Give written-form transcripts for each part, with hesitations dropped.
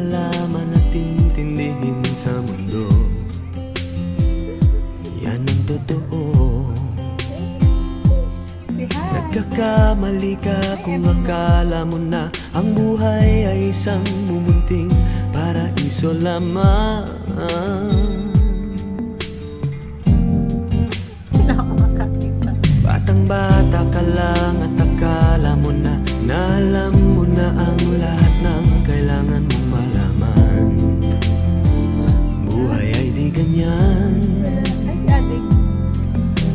malaman at intindihin sa mundo. Yan ang totoo. Nagkakamali ka kung akala mo na ang buhay ay isang mumunting paraiso lamang. Batang bata ka lang at akala mo na alam mo na ang lahat ng kailangan mong malaman. Buhay ay di ganyan.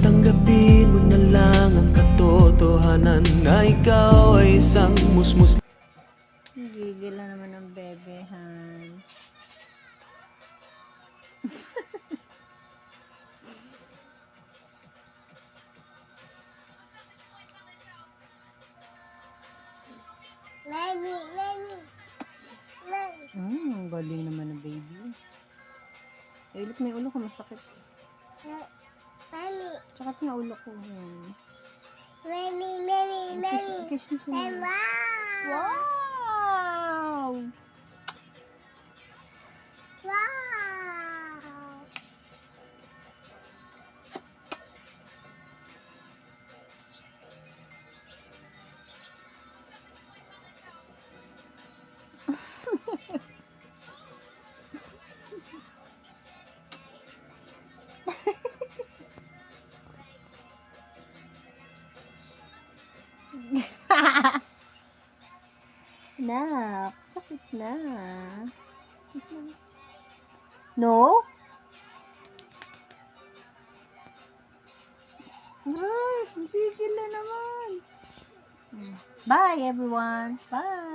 Tanggapin mo na lang ang katotohanan na ikaw ay isang musmus. Gigil na naman ang bebehan. Galing naman ang baby. Ilok na yung ulo ko, masakit. Tsaka yung ulo ko. Kiss mo siya. Wow! Nak, sakit na. No? Aray, sigil na naman. Bye everyone. Bye.